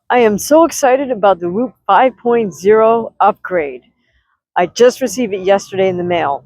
I am so excited about the Whoop 5.0 upgrade. I just received it yesterday in the mail.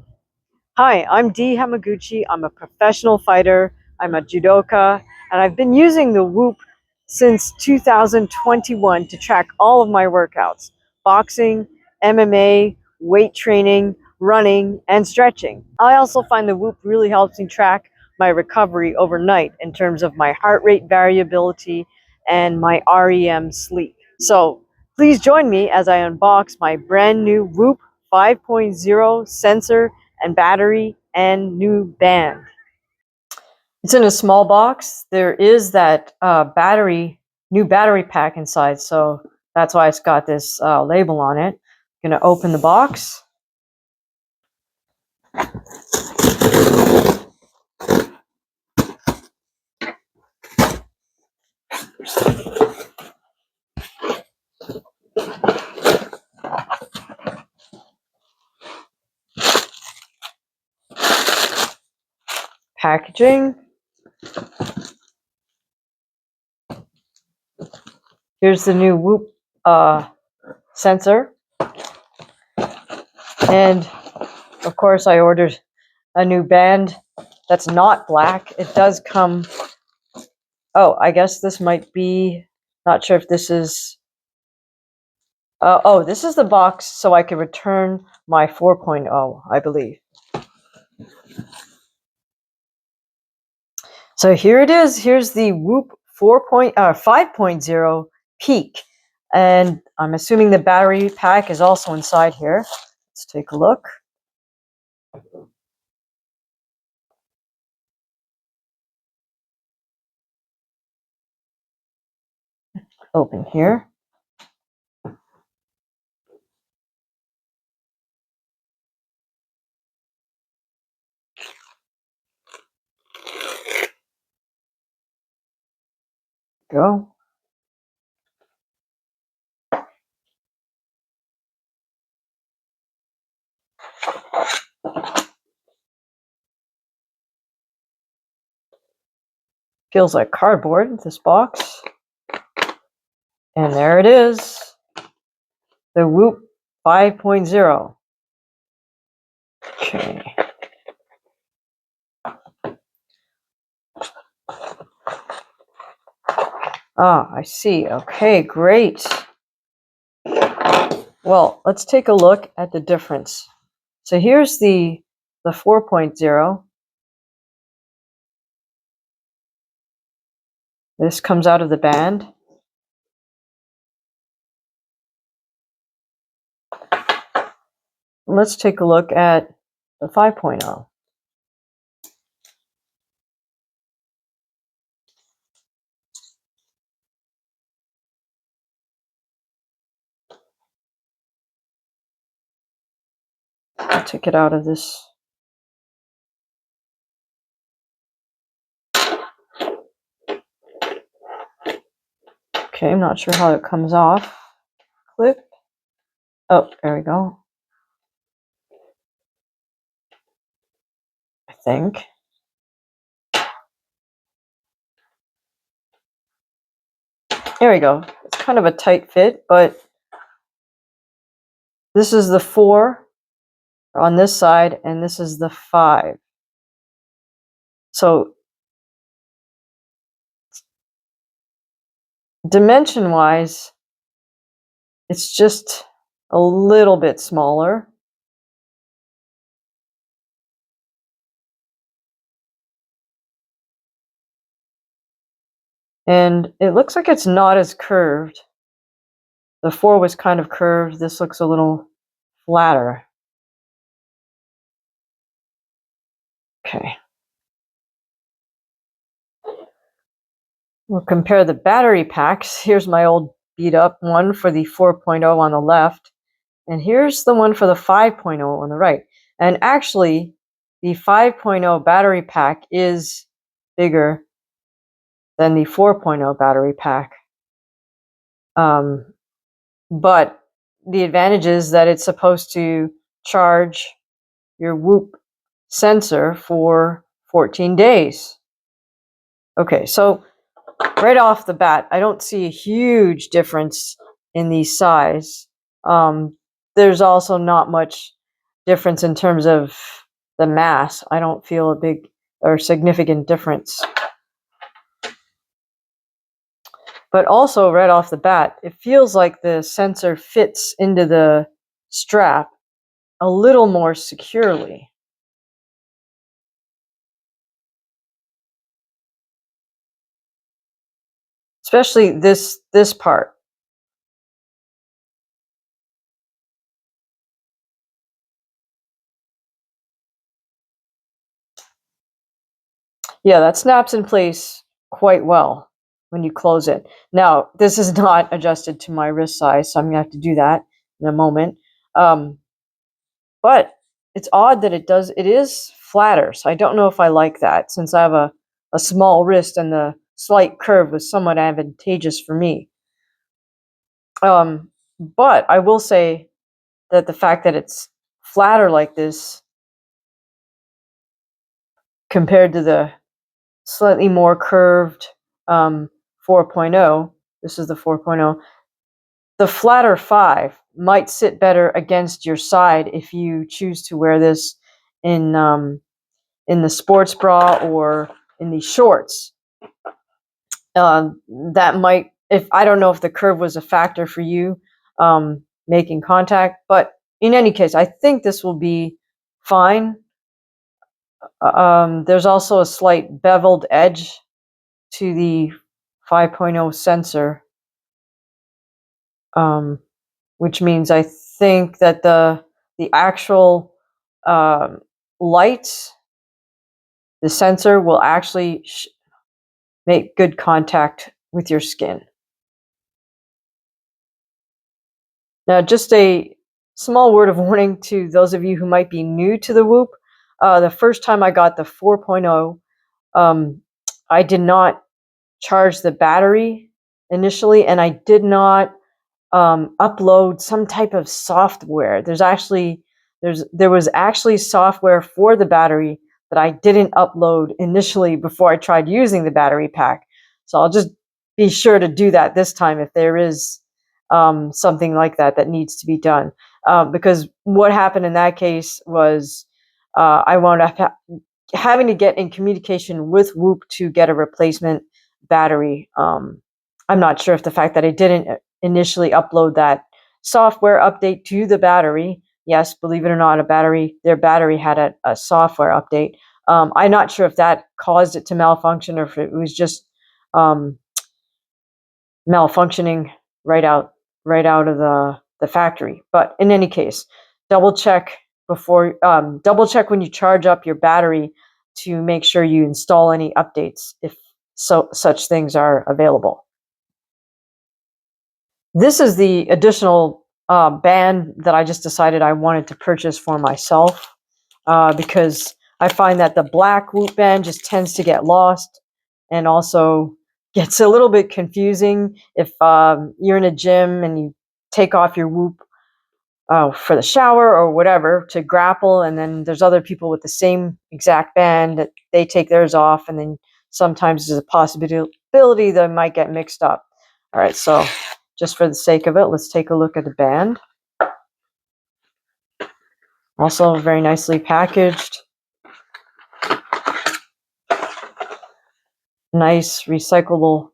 Hi, I'm Dee Hamaguchi. I'm a professional fighter. I'm a judoka, and I've been using the Whoop since 2021 to track all of my workouts: boxing, MMA, weight training, running, and stretching. I also find the Whoop really helps me track my recovery overnight in terms of my heart rate variability and my REM sleep. So please join me as I unbox my brand new Whoop 5.0 sensor and battery and new band. It's in a small box. There is that new battery pack inside, so that's why it's got this label on it. I'm gonna open the box. Packaging. Here's the new Whoop sensor, and of course I ordered a new band that's not black. It does come. Oh, I guess this might be. Not sure if this is. Oh, this is the box so I can return my 4.0, I believe. So here it is. Here's the Whoop 5.0 Peak. And I'm assuming the battery pack is also inside here. Let's take a look. Open here. Go. Feels like cardboard, this box. And there it is. The Whoop 5.0. Okay. Ah, I see. Okay, great. Well, let's take a look at the difference. So here's the 4.0. This comes out of the band. Let's take a look at the 5.0. I'll take it out of this. Okay, I'm not sure how it comes off. Clip. Oh, there we go. I think. There we go. It's kind of a tight fit, but this is the 4 on this side, and this is the 5. So dimension-wise, it's just a little bit smaller. And it looks like it's not as curved. The 4 was kind of curved. This looks a little flatter. Okay. We'll compare the battery packs. Here's my old beat up one for the 4.0 on the left. And here's the one for the 5.0 on the right. And actually, the 5.0 battery pack is bigger than the 4.0 battery pack. But the advantage is that it's supposed to charge your Whoop sensor for 14 days. Okay, so right off the bat, I don't see a huge difference in the size. There's also not much difference in terms of the mass. I don't feel a big or significant difference. But also, right off the bat, it feels like the sensor fits into the strap a little more securely. Especially this part. Yeah, that snaps in place quite well when you close it. Now, this is not adjusted to my wrist size, so I'm gonna have to do that in a moment. But it's odd that it is flatter, so I don't know if I like that, since I have a small wrist and the slight curve was somewhat advantageous for me. But I will say that the fact that it's flatter like this compared to the slightly more curved 4.0, this is the 4.0, the flatter 5 might sit better against your side if you choose to wear this in the sports bra or in the shorts. That might, if I don't know if the curve was a factor for you making contact, but in any case, I think this will be fine. There's also a slight beveled edge to the 5.0 sensor, which means I think that the actual light, the sensor will actually make good contact with your skin. Now, just a small word of warning to those of you who might be new to the Whoop. The first time I got the 4.0, I did not charge the battery initially, and I did not upload some type of software. There was actually software for the battery that I didn't upload initially before I tried using the battery pack. So I'll just be sure to do that this time if there is something like that needs to be done. Because what happened in that case was I wound up having to get in communication with Whoop to get a replacement battery. I'm not sure if the fact that I didn't initially upload that software update to the battery. Yes, believe it or not, their battery had a software update. I'm not sure if that caused it to malfunction or if it was just malfunctioning right out of the factory. But in any case, double check when you charge up your battery to make sure you install any updates if such things are available. This is the additional band that I just decided I wanted to purchase for myself because I find that the black Whoop band just tends to get lost and also gets a little bit confusing if you're in a gym and you take off your Whoop for the shower or whatever to grapple, and then there's other people with the same exact band that they take theirs off, and then sometimes there's a possibility they might get mixed up. All right, so just for the sake of it, let's take a look at the band. Also very nicely packaged. Nice recyclable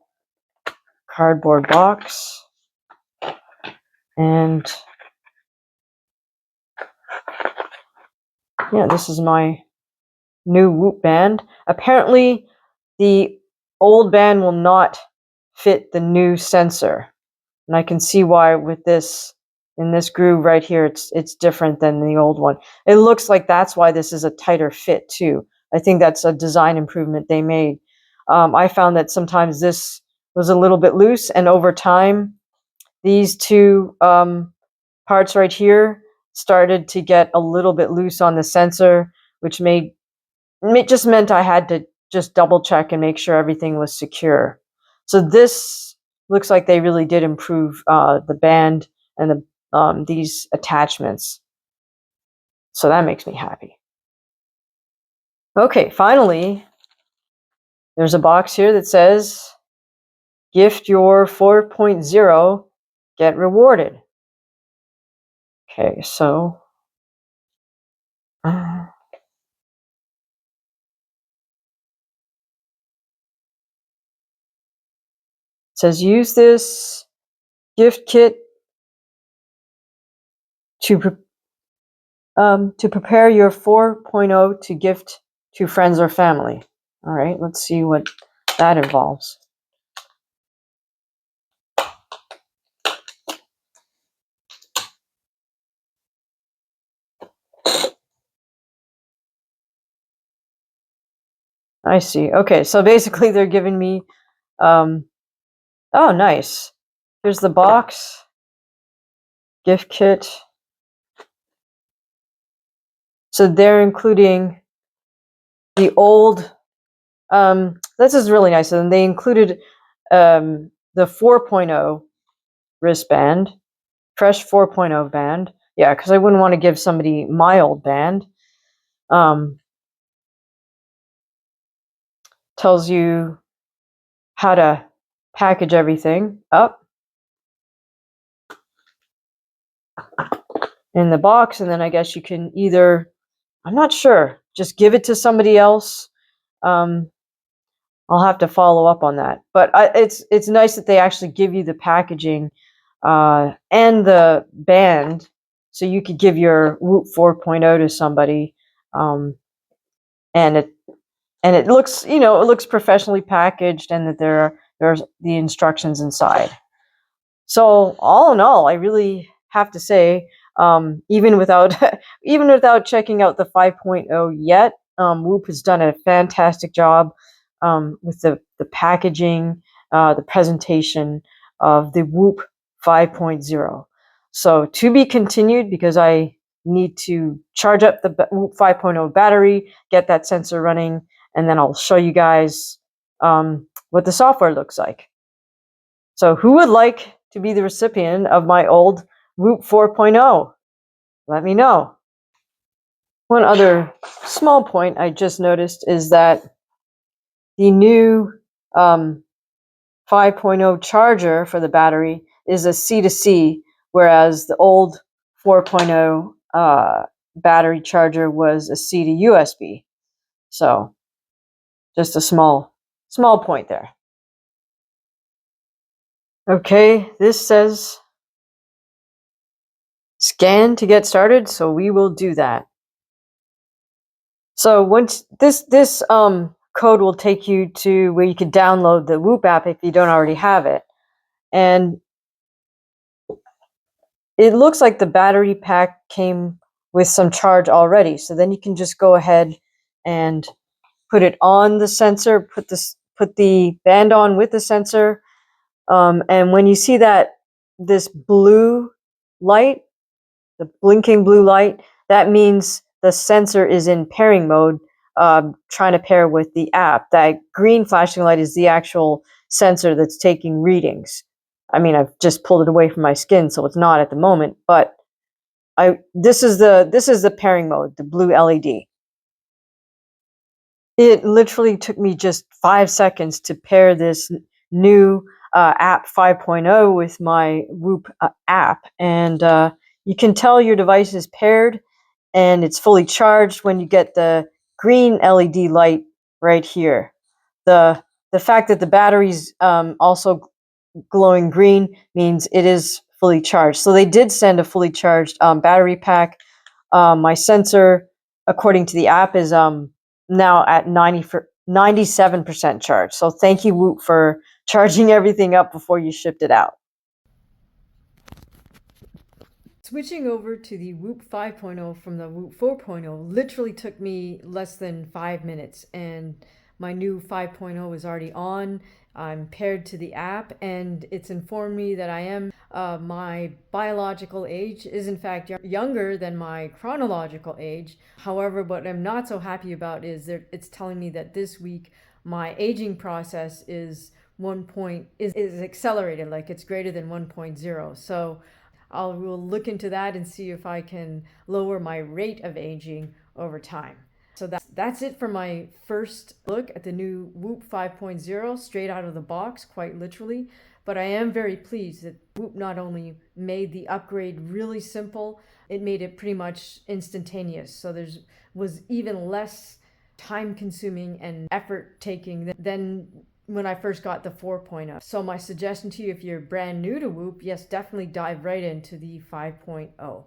cardboard box. And yeah, this is my new Whoop band. Apparently, the old band will not fit the new sensor. And I can see why with this, in this groove right here, it's different than the old one. It looks like that's why this is a tighter fit too. I think that's a design improvement they made. I found that sometimes this was a little bit loose, and over time, these two parts right here started to get a little bit loose on the sensor, which just meant I had to just double check and make sure everything was secure. So this looks like they really did improve the band and these attachments. So that makes me happy. Okay, finally, there's a box here that says gift your 4.0, get rewarded. Okay, so it says use this gift kit to prepare your 4.0 to gift to friends or family. All right, let's see what that involves. I see. Okay, so basically they're giving me, oh, nice. Here's the box, gift kit. So they're including the old, this is really nice. And they included the 4.0 wristband, fresh 4.0 band. Yeah, because I wouldn't want to give somebody my old band. Tells you how to package everything up in the box, and then I guess you can either, I'm not sure, just give it to somebody else. I'll have to follow up on that, but it's nice that they actually give you the packaging and the band, so you could give your Whoop 4.0 to somebody, and it looks, it looks professionally packaged, and that there's the instructions inside. So all in all, I really have to say, even without even without checking out the 5.0 yet, Whoop has done a fantastic job with the packaging, the presentation of the Whoop 5.0. So to be continued, because I need to charge up the Whoop 5.0 battery, get that sensor running, and then I'll show you guys what the software looks like. So who would like to be the recipient of my old Whoop 4.0? Let me know. One other small point I just noticed is that the new 5.0 charger for the battery is a C to C, whereas the old 4.0 battery charger was a C to USB. So just a small point there. Okay, this says scan to get started, so we will do that. So once this code will take you to where you can download the Whoop app if you don't already have it. And it looks like the battery pack came with some charge already. So then you can just go ahead and put it on the sensor, put the band on with the sensor. And when you see this blue light, the blinking blue light, that means the sensor is in pairing mode, trying to pair with the app. That green flashing light is the actual sensor that's taking readings. I mean, I've just pulled it away from my skin, so it's not at the moment, but this is the pairing mode, the blue LED. It literally took me just 5 seconds to pair this new app 5.0 with my Whoop app, and you can tell your device is paired and it's fully charged when you get the green LED light right here. The fact that the battery's also glowing green means it is fully charged. So they did send a fully charged battery pack. My sensor, according to the app, is now at 97% charged. So thank you, Whoop, for charging everything up before you shipped it out. Switching over to the Whoop 5.0 from the Whoop 4.0 literally took me less than 5 minutes, and my new 5.0 is already on. I'm paired to the app, and it's informed me that I am my biological age is in fact younger than my chronological age. However, what I'm not so happy about is that it's telling me that this week my aging process is is accelerated, like it's greater than 1.0. So will look into that and see if I can lower my rate of aging over time. So that's it for my first look at the new Whoop 5.0 straight out of the box, quite literally. But I am very pleased that Whoop not only made the upgrade really simple, it made it pretty much instantaneous. So was even less time consuming and effort taking than when I first got the 4.0. So my suggestion to you, if you're brand new to Whoop, yes, definitely dive right into the 5.0.